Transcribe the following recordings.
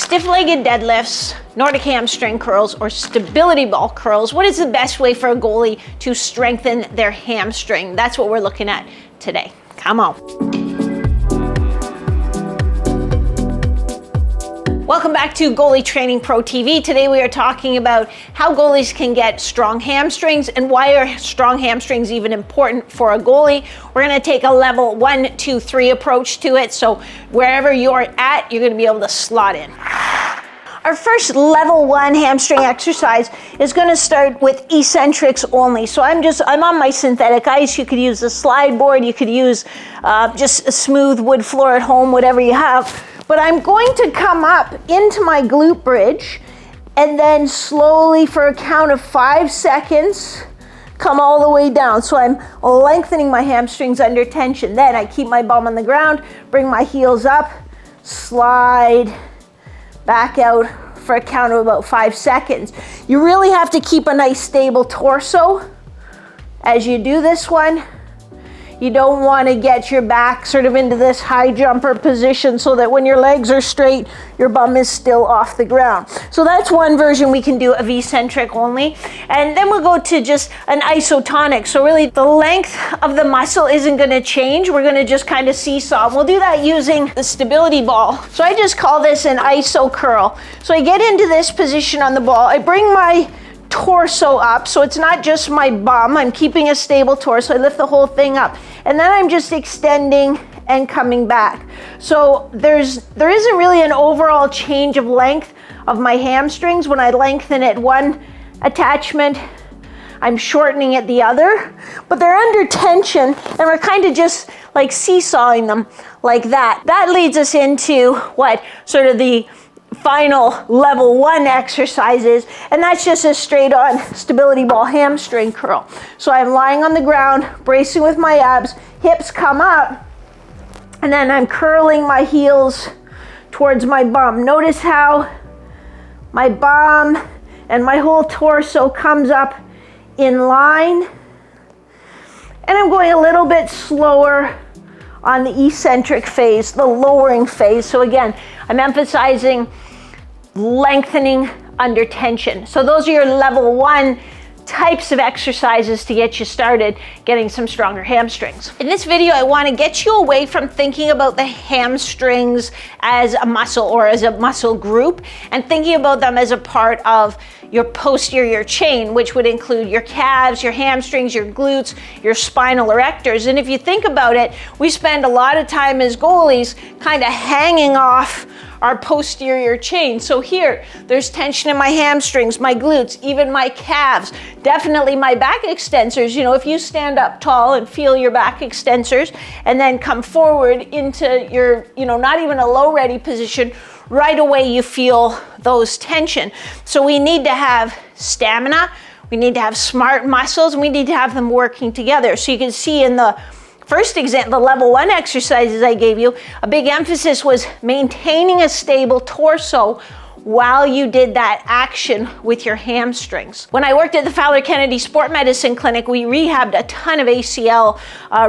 Stiff-legged deadlifts, Nordic hamstring curls, or stability ball curls. What is the best way for a goalie to strengthen their hamstring? That's what we're looking at today. Come on. Welcome back to Goalie Training Pro TV. Today we are talking about how goalies can get strong hamstrings and why are strong hamstrings even important for a goalie. We're going to take a level 1, 2, 3 approach to it. So wherever you're at, you're going to be able to slot in. Our first level 1 hamstring exercise is going to start with eccentrics only. So I'm on my synthetic ice. You could use the Slideboard. You could use just a smooth wood floor at home, whatever you have. But I'm going to come up into my glute bridge and then slowly for a count of 5 seconds, come all the way down. So I'm lengthening my hamstrings under tension. Then I keep my bum on the ground, bring my heels up, slide back out for a count of about 5 seconds. You really have to keep a nice stable torso as you do this one. You don't want to get your back sort of into this high jumper position so that when your legs are straight, your bum is still off the ground. So that's one version we can do of eccentric only. And then we'll go to just an isotonic. So really the length of the muscle isn't going to change. We're going to just kind of seesaw. And we'll do that using the stability ball. So I just call this an iso curl. So I get into this position on the ball. I bring my torso up, so it's not just my bum. I'm keeping a stable torso. I lift the whole thing up, and then I'm just extending and coming back. So there isn't really an overall change of length of my hamstrings. When I lengthen at one attachment, I'm shortening at the other, but they're under tension, and we're kind of just like seesawing them like that. That leads us into what sort of the final level 1 exercises, and that's just a straight on stability ball hamstring curl. So I'm lying on the ground, bracing with my abs, hips come up, and then I'm curling my heels towards my bum. Notice how my bum and my whole torso comes up in line, and I'm going a little bit slower on the eccentric phase, the lowering phase. So again, I'm emphasizing lengthening under tension. So those are your level 1 types of exercises to get you started getting some stronger hamstrings. In this video, I want to get you away from thinking about the hamstrings as a muscle or as a muscle group and thinking about them as a part of your posterior chain, which would include your calves, your hamstrings, your glutes, your spinal erectors. And if you think about it, we spend a lot of time as goalies kind of hanging off our posterior chain. So here, there's tension in my hamstrings, my glutes, even my calves, definitely my back extensors. You know, if you stand up tall and feel your back extensors and then come forward into your, not even a low ready position, right away you feel those tension. So we need to have stamina, we need to have smart muscles, and we need to have them working together. So you can see in the first example, the level 1 exercises I gave you, a big emphasis was maintaining a stable torso while you did that action with your hamstrings. When I worked at the Fowler Kennedy Sport Medicine Clinic, we rehabbed a ton of ACL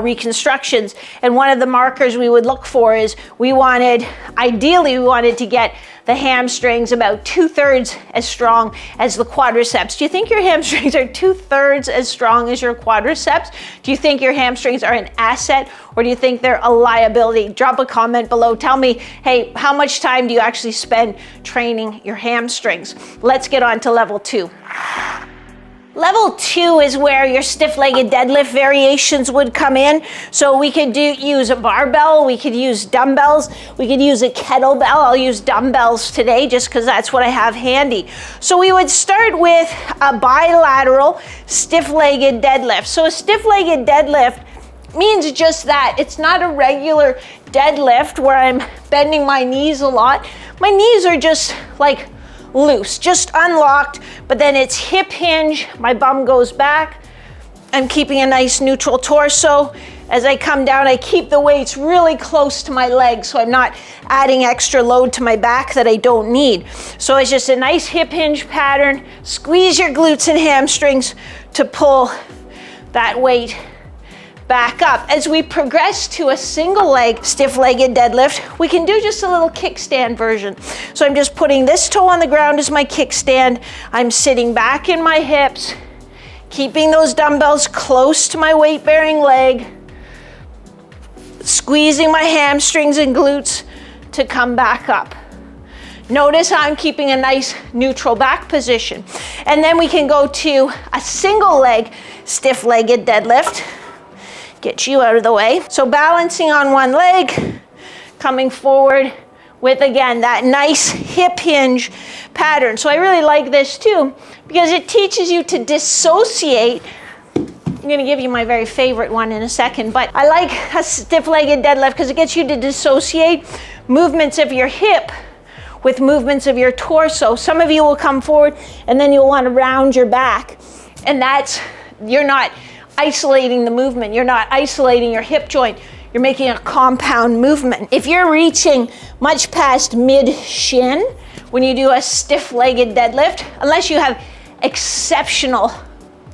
reconstructions, and one of the markers we would look for is ideally we wanted to get the hamstrings about 2/3 as strong as the quadriceps. Do you think your hamstrings are 2/3 as strong as your quadriceps? Do you think your hamstrings are an asset, or do you think they're a liability? Drop a comment below. Tell me, hey, how much time do you actually spend training your hamstrings? Let's get on to level 2. Level 2 is where your stiff-legged deadlift variations would come in. So we could use a barbell, we could use dumbbells, we could use a kettlebell. I'll use dumbbells today just because that's what I have handy. So we would start with a bilateral stiff-legged deadlift. So a stiff-legged deadlift means just that. It's not a regular deadlift where I'm bending my knees a lot. My knees are just like loose, just unlocked, but then it's hip hinge, my bum goes back, I'm keeping a nice neutral torso. As I come down, I keep the weights really close to my legs so I'm not adding extra load to my back that I don't need. So it's just a nice hip hinge pattern. Squeeze your glutes and hamstrings to pull that weight back up. As we progress to a single leg stiff-legged deadlift, we can do just a little kickstand version. So I'm just putting this toe on the ground as my kickstand. I'm sitting back in my hips, keeping those dumbbells close to my weight-bearing leg, squeezing my hamstrings and glutes to come back up. Notice how I'm keeping a nice neutral back position. And then we can go to a single leg stiff-legged deadlift. Get you out of the way. So balancing on one leg, coming forward with, again, that nice hip hinge pattern. So I really like this too, because it teaches you to dissociate. I'm gonna give you my very favorite one in a second, but I like a stiff-legged deadlift because it gets you to dissociate movements of your hip with movements of your torso. Some of you will come forward and then you'll want to round your back. And that's, you're not isolating the movement. You're not isolating your hip joint. You're making a compound movement. If you're reaching much past mid-shin when you do a stiff-legged deadlift, unless you have exceptional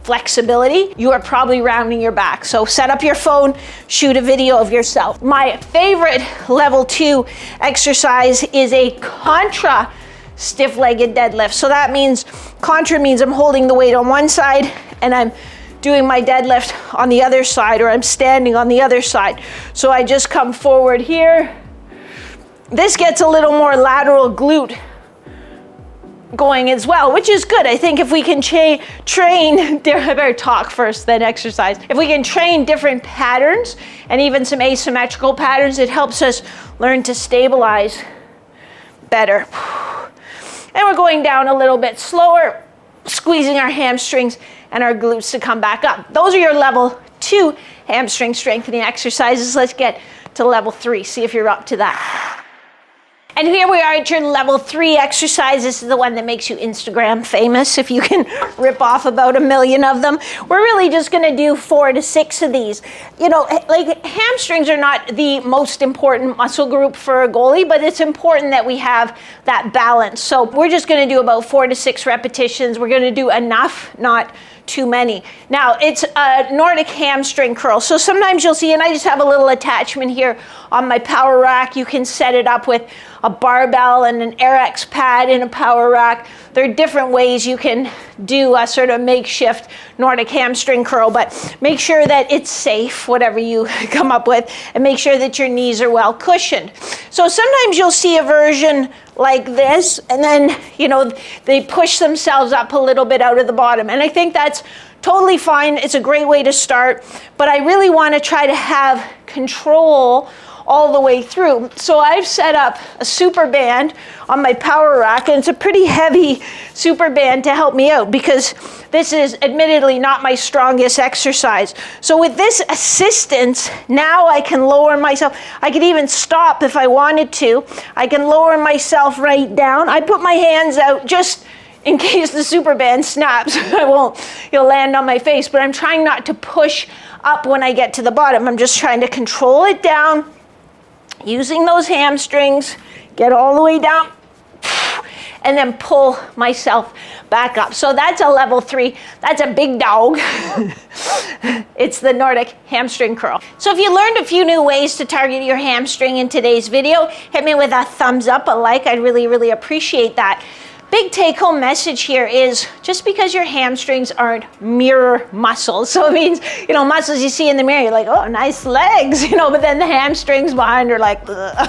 flexibility, you are probably rounding your back. So set up your phone, shoot a video of yourself. My favorite level 2 exercise is a Contra stiff-legged deadlift. So that means, Contra means I'm holding the weight on one side and I'm doing my deadlift on the other side, or I'm standing on the other side. So I just come forward here. This gets a little more lateral glute going as well, which is good. I think if we can train, I better talk first then exercise. If we can train different patterns and even some asymmetrical patterns, it helps us learn to stabilize better. And we're going down a little bit slower, squeezing our hamstrings and our glutes to come back up. Those are your level 2 hamstring strengthening exercises. Let's get to level 3, see if you're up to that. And here we are at your level 3 exercise. This is the one that makes you Instagram famous, if you can rip off about 1 million of them. We're really just gonna do 4 to 6 of these. You know, like, hamstrings are not the most important muscle group for a goalie, but it's important that we have that balance. So we're just gonna do about 4 to 6 repetitions. We're gonna do enough, not too many. Now, it's a Nordic hamstring curl. So sometimes you'll see, and I just have a little attachment here on my power rack. You can set it up with a barbell and an RX pad in a power rack. There are different ways you can do a sort of makeshift Nordic hamstring curl, but make sure that it's safe, whatever you come up with, and make sure that your knees are well cushioned. So sometimes you'll see a version like this, and then, you know, they push themselves up a little bit out of the bottom. And I think that's totally fine. It's a great way to start, but I really want to try to have control all the way through. So I've set up a super band on my power rack, and it's a pretty heavy super band to help me out because this is admittedly not my strongest exercise. So with this assistance, now I can lower myself. I could even stop if I wanted to. I can lower myself right down. I put my hands out just in case the super band snaps. I won't, you'll land on my face, but I'm trying not to push up when I get to the bottom. I'm just trying to control it down, using those hamstrings, get all the way down, and then pull myself back up. So that's a level 3. That's a big dog. It's the Nordic hamstring curl. So if you learned a few new ways to target your hamstring in today's video, hit me with a thumbs up, a like. I'd really, really appreciate that. Big take-home message here is just because your hamstrings aren't mirror muscles, so it means, you know, muscles you see in the mirror, you're like, oh, nice legs, you know, but then the hamstrings behind are like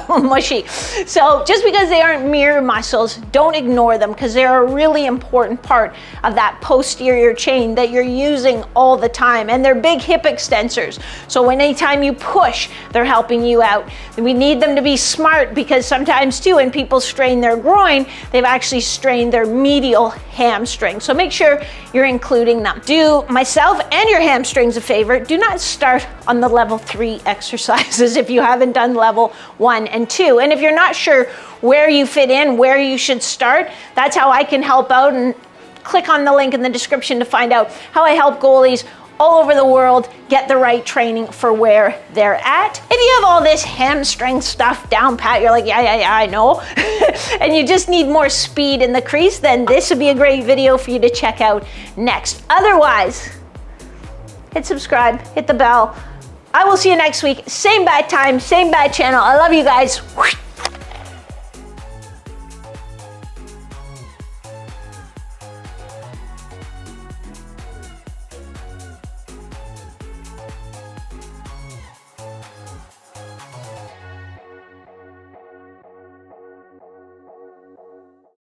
mushy. So just because they aren't mirror muscles, don't ignore them, because they're a really important part of that posterior chain that you're using all the time, and they're big hip extensors. So anytime you push, they're helping you out. We need them to be smart, because sometimes too, when people strain their groin, they've actually strained their medial hamstring. So make sure you're including them. Do myself and your hamstrings a favor. Do not start on the level 3 exercises if you haven't done level 1 and 2. And if you're not sure where you fit in, where you should start, that's how I can help out. And click on the link in the description to find out how I help goalies all over the world get the right training for where they're at. If you have all this hamstring stuff down pat, you're like, yeah, I know, and you just need more speed in the crease, then this would be a great video for you to check out next. Otherwise, hit subscribe, hit the bell, I will see you next week. Same bad time, same bad channel. I love you guys.